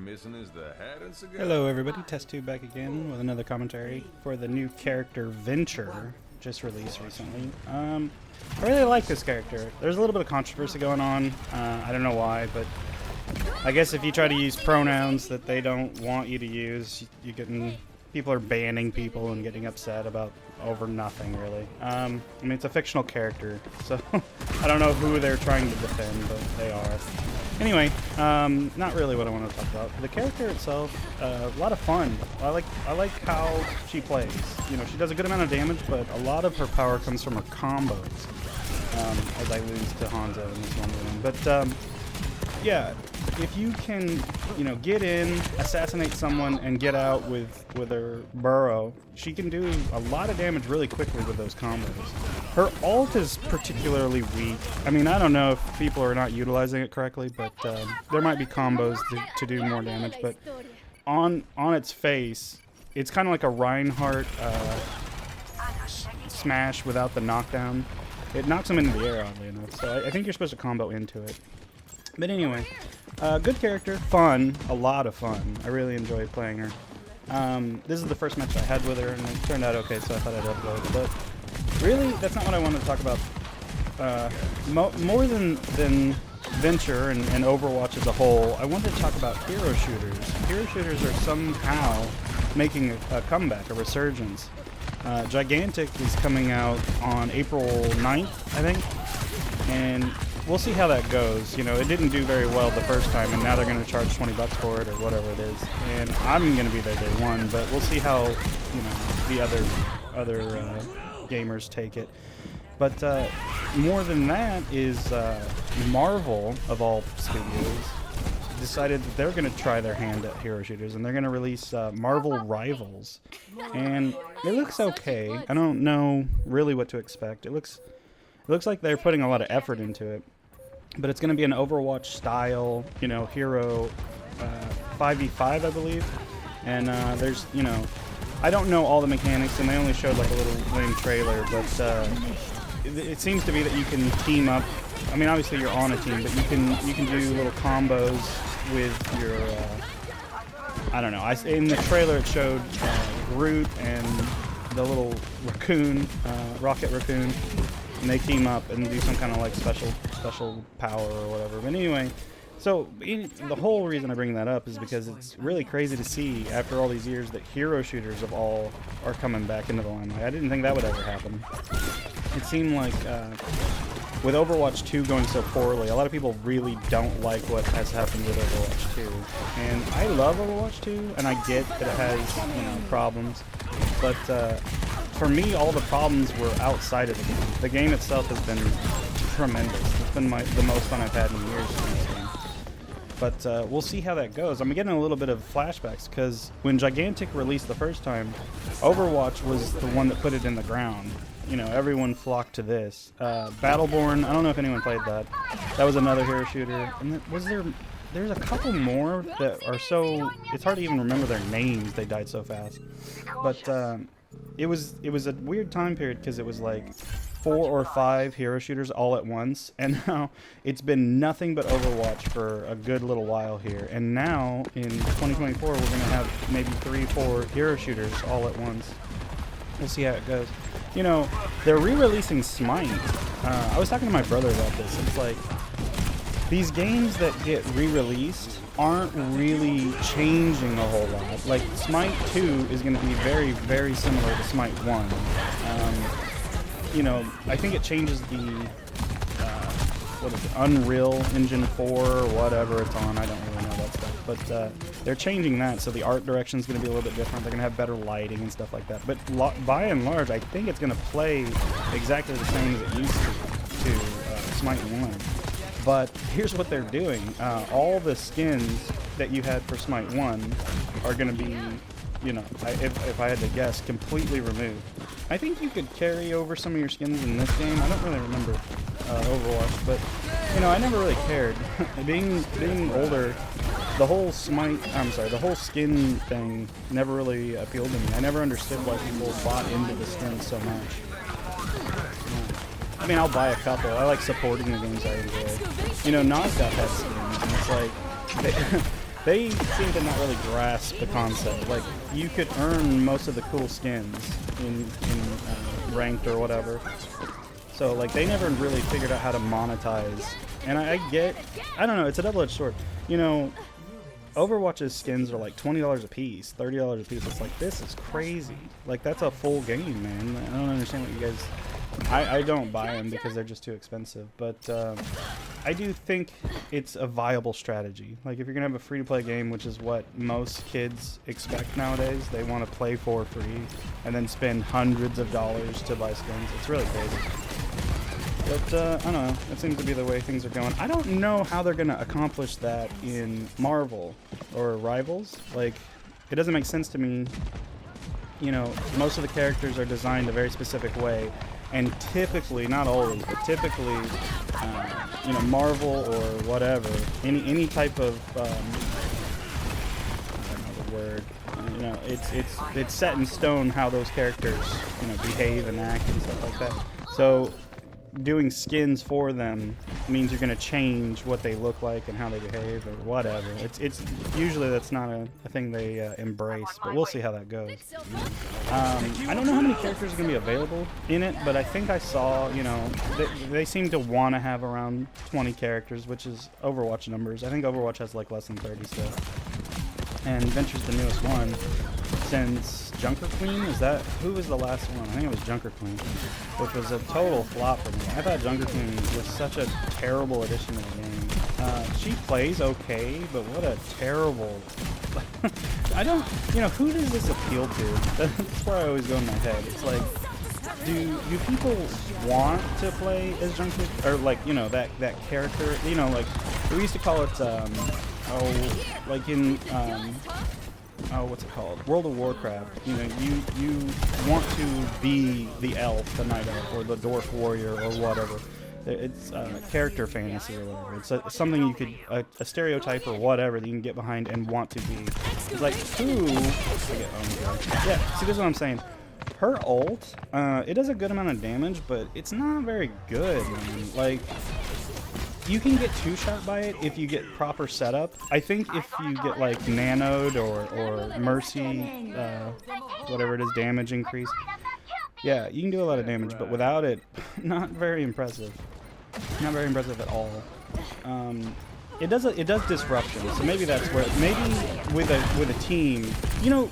missing is the hat and cigar. Hello everybody, Test2 back again with another commentary for the new character Venture, just released recently. I really like this character. There's a little bit of controversy going on. I don't know why, but I guess if you try to use pronouns that they don't want you to use, you getting people are banning people and getting upset about over nothing really. I mean, it's a fictional character, so I don't know who they're trying to defend, but they are. Anyway, not really what I want to talk about. The character itself, a lot of fun. I like how she plays. You know, she does a good amount of damage, but a lot of her power comes from her combos. As I lose to Hanzo in this one. But yeah, if you can, you know, get in, assassinate someone, and get out with her burrow, she can do a lot of damage really quickly with those combos. Her ult is particularly weak. I mean, I don't know if people are not utilizing it correctly, but there might be combos to do more damage. But on its face, it's kind of like a Reinhardt smash without the knockdown. It knocks him into the air, oddly enough. So I think you're supposed to combo into it. But anyway, good character, fun, a lot of fun. I really enjoyed playing her. This is the first match I had with her, and it turned out okay, so I thought I'd upload. But really, that's not what I wanted to talk about. More than Venture and Overwatch as a whole, I wanted to talk about hero shooters. Hero shooters are somehow making a comeback, a resurgence. Gigantic is coming out on April 9th, I think, and we'll see how that goes. You know, it didn't do very well the first time, and now they're going to charge 20 bucks for it or whatever it is. And I'm going to be there day one, but we'll see how, you know, the other gamers take it. But more than that is Marvel, of all studios, decided that they're going to try their hand at hero shooters, and they're going to release Marvel Rivals. And it looks okay. I don't know really what to expect. It looks like they're putting a lot of effort into it. But it's going to be an Overwatch style, you know, hero 5v5, I believe. And there's, you know, I don't know all the mechanics, and they only showed like a little lame trailer, but it seems to be that you can team up. I mean, obviously you're on a team, but you can do little combos with your I don't know. In the trailer it showed Groot and the little raccoon, rocket raccoon, and they team up and do some kind of like special power or whatever. But anyway, so the whole reason I bring that up is because it's really crazy to see after all these years that hero shooters of all are coming back into the limelight. I didn't think that would ever happen. It seemed like with Overwatch 2 going so poorly, a lot of people really don't like what has happened with Overwatch 2. And I love Overwatch 2, and I get that it has, you know, problems. But for me, all the problems were outside of the game. The game itself has been tremendous. It's been the most fun I've had in years in this game. But we'll see how that goes. I'm getting a little bit of flashbacks, because when Gigantic released the first time, Overwatch was the one that put it in the ground. You know, everyone flocked to this. Battleborn, I don't know if anyone played that. That was another hero shooter. And there's a couple more that are so, it's hard to even remember their names. They died so fast. But it was a weird time period, because it was like 4 or 5 hero shooters all at once, and now it's been nothing but Overwatch for a good little while here. And now in 2024 we're going to have maybe 3, 4 hero shooters all at once. We'll see how it goes. You know, they're re-releasing Smite. I was talking to my brother about this. It's like, these games that get re-released aren't really changing a whole lot. Like, Smite 2 is going to be very, very similar to Smite 1. You know, I think it changes the, what is it, Unreal Engine 4 or whatever it's on. I don't really know that stuff. But they're changing that, so the art direction is going to be a little bit different. They're going to have better lighting and stuff like that. But by and large, I think it's going to play exactly the same as it used to Smite 1. But here's what they're doing. All the skins that you had for Smite 1 are going to be, you know, if I had to guess, completely removed. I think you could carry over some of your skins in this game. I don't really remember Overwatch, but, you know, I never really cared. being older, the whole the whole skin thing never really appealed to me. I never understood why people bought into the skins so much. I mean, I'll buy a couple. I like supporting the games I enjoy. You know, Knocked Up has skins, and it's like, they seem to not really grasp the concept. Like, you could earn most of the cool skins in ranked or whatever. So, like, they never really figured out how to monetize. And I don't know, it's a double-edged sword. You know, Overwatch's skins are like $20 a piece, $30 a piece. It's like, this is crazy. Like, that's a full game, man. I don't understand what you guys... I don't buy them because they're just too expensive. But I do think it's a viable strategy. Like, if you're going to have a free-to-play game, which is what most kids expect nowadays, they want to play for free and then spend hundreds of dollars to buy skins. It's really crazy. But, I don't know. That seems to be the way things are going. I don't know how they're going to accomplish that in Marvel or Rivals. Like, it doesn't make sense to me. You know, most of the characters are designed a very specific way. And typically, not always, but typically, you know, Marvel or whatever, any type of, I don't know the word, you know, it's set in stone how those characters, you know, behave and act and stuff like that. So doing skins for them means you're going to change what they look like and how they behave or whatever. It's usually that's not a thing they embrace, but we'll see how that goes. I don't know how many characters are going to be available in it, but I think I saw, you know, they seem to want to have around 20 characters, which is Overwatch numbers. I think Overwatch has like less than 30 still. And Venture's the newest one since Junker Queen. Who was the last one? I think it was Junker Queen, which was a total flop for me. I thought Junker Queen was such a terrible addition to the game. She plays okay, but what a terrible... I don't... You know, who does this appeal to? That's where I always go in my head. It's like, do people want to play as Junker? Or like, you know, that character? You know, like, we used to call it, like in, what's it called? World of Warcraft. You know, you want to be the elf, the night elf, or the dwarf warrior, or whatever. It's character fantasy or whatever. It's something you could, a stereotype or whatever that you can get behind and want to be. It's like, who? Yeah, see, this is what I'm saying. Her ult, it does a good amount of damage, but it's not very good, man. Like, you can get two-shot by it if you get proper setup. I think if you get like nanoed or mercy, whatever it is, damage increase, yeah, you can do a lot of damage, but without it, not very impressive. Not very impressive at all. It does disruption, so maybe that's where, maybe with a team, you know,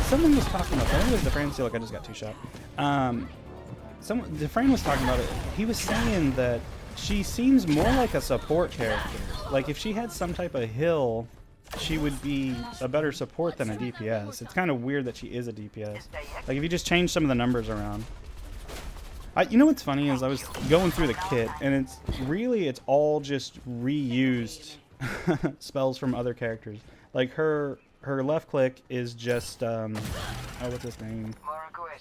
someone was talking about, I think it was DeFran, like I just got two-shot. DeFran was talking about it. He was saying that she seems more like a support character. Like, if she had some type of heal, she would be a better support than a DPS. It's kind of weird that she is a DPS. Like, if you just change some of the numbers around. You know what's funny is I was going through the kit, and it's all just reused spells from other characters. Like, her left click is just, what's his name?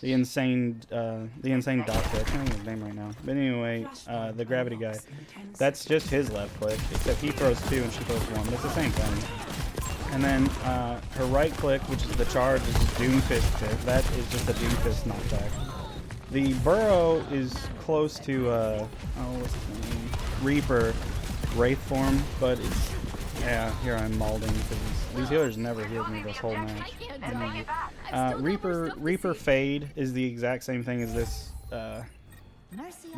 The insane doctor. I can't think of his name right now. But anyway, the gravity guy. That's just his left click, except he throws 2 and she throws 1. It's the same thing. And then her right click, which is the charge, is Doomfist kick. That is just a Doomfist knockback. The burrow is close to, what's his name? Reaper Wraith form, but it's, yeah, here I'm malding because these healers never healed me this whole match. Reaper Fade is the exact same thing as this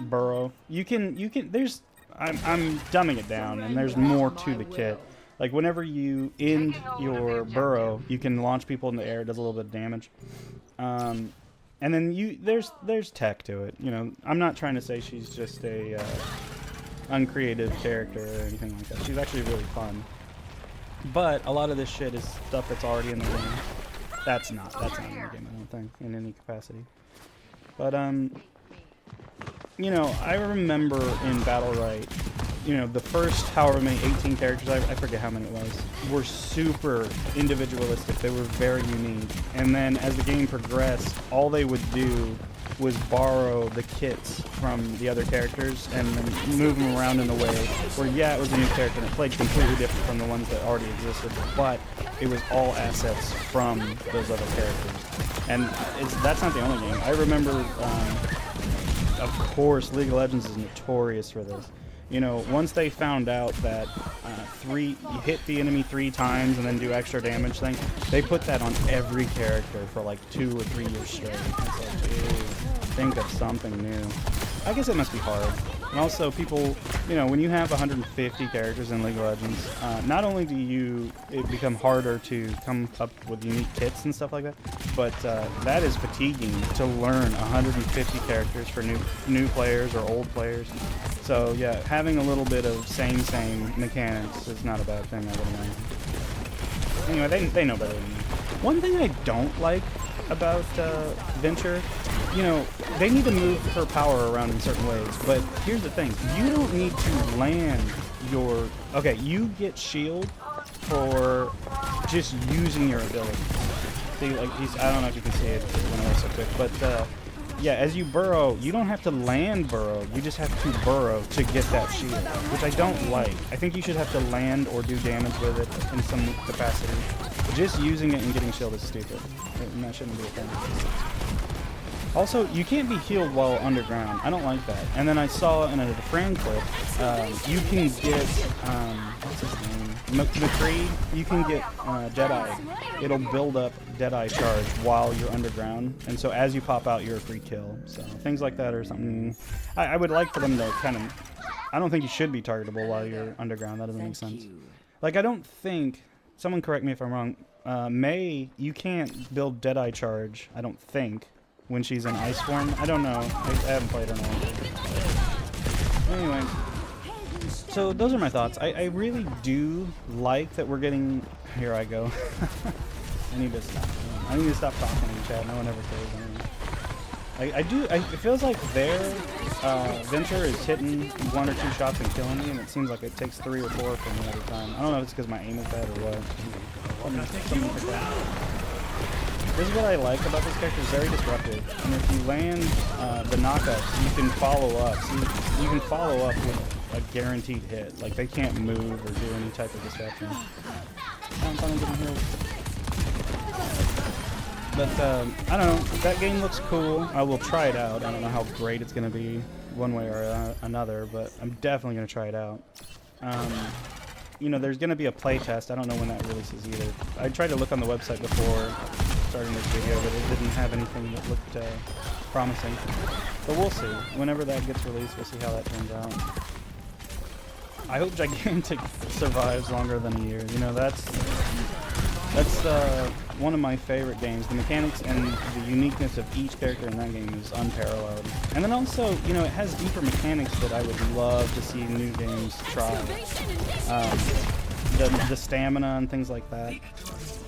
burrow. You can there's I'm dumbing it down, and there's more to the kit. Like, whenever you end your burrow, you can launch people in the air. It does a little bit of damage. And then there's tech to it. You know, I'm not trying to say she's just a uncreative character or anything like that. She's actually really fun. But a lot of this shit is stuff that's already in the game. That's not in the game, I don't think, in any capacity. But you know, I remember in Battle Right, you know, the first however many 18 characters, I forget how many it was, were super individualistic. They were very unique. And then as the game progressed, all they would do was borrow the kits from the other characters and then move them around in a way where, yeah, it was a new character and it played completely different from the ones that already existed, but it was all assets from those other characters. And that's not the only game. I remember, of course, League of Legends is notorious for this. You know, once they found out that you hit the enemy 3 times and then do extra damage thing, they put that on every character for like 2 or 3 years straight. It's like, dude, think of something new. I guess it must be hard. And also, people, you know, when you have 150 characters in League of Legends, not only do it become harder to come up with unique kits and stuff like that, but that is fatiguing to learn 150 characters for new players or old players. So yeah, having a little bit of same mechanics is not a bad thing, I would imagine. Anyway, they know better than me. One thing I don't like about Venture, you know, they need to move her power around in certain ways, but here's the thing, you don't need to land your... Okay, you get shield for just using your ability. See, like, I don't know if you can see it when I was so quick, but yeah, as you burrow, you don't have to land burrow, you just have to burrow to get that shield, which I don't like. I think you should have to land or do damage with it in some capacity. Just using it and getting shield is stupid, and that shouldn't be a thing. Also, you can't be healed while underground. I don't like that. And then I saw in a Fran clip, you can get, what's his name? McCree, you can get Deadeye. It'll build up Deadeye charge while you're underground. And so as you pop out, you're a free kill. So things like that are something I would like for them to kind of... I don't think you should be targetable while you're underground. That doesn't make sense. Like, I don't think... Someone correct me if I'm wrong. May, you can't build Deadeye charge, I don't think, when she's in ice form. I don't know. I haven't played her in a while. Anyway, so those are my thoughts. I really do like that we're getting... Here I go. I need to stop. I need to stop talking in chat. No one ever cares anymore. It feels like their Venture is hitting 1 or 2 shots and killing me, and it seems like it takes 3 or 4 for me every time. I don't know if it's because my aim is bad or what. Something like that. This is what I like about this character, it's very disruptive. And if you land the knockups, you can follow up. So you can follow up with a guaranteed hit. Like, they can't move or do any type of disruption. I'm finally getting healed. But, I don't know, that game looks cool. I will try it out. I don't know how great it's going to be one way or another, but I'm definitely going to try it out. You know, there's going to be a play test. I don't know when that releases either. I tried to look on the website before starting this video, but it didn't have anything that looked promising. But we'll see. Whenever that gets released, we'll see how that turns out. I hope Gigantic survives longer than a year. You know, that's one of my favorite games. The mechanics and the uniqueness of each character in that game is unparalleled. And then also, you know, it has deeper mechanics that I would love to see new games try. The stamina and things like that.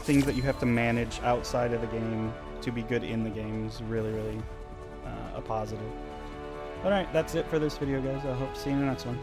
Things that you have to manage outside of the game to be good in the game is really, really a positive. Alright, that's it for this video, guys. I hope to see you in the next one.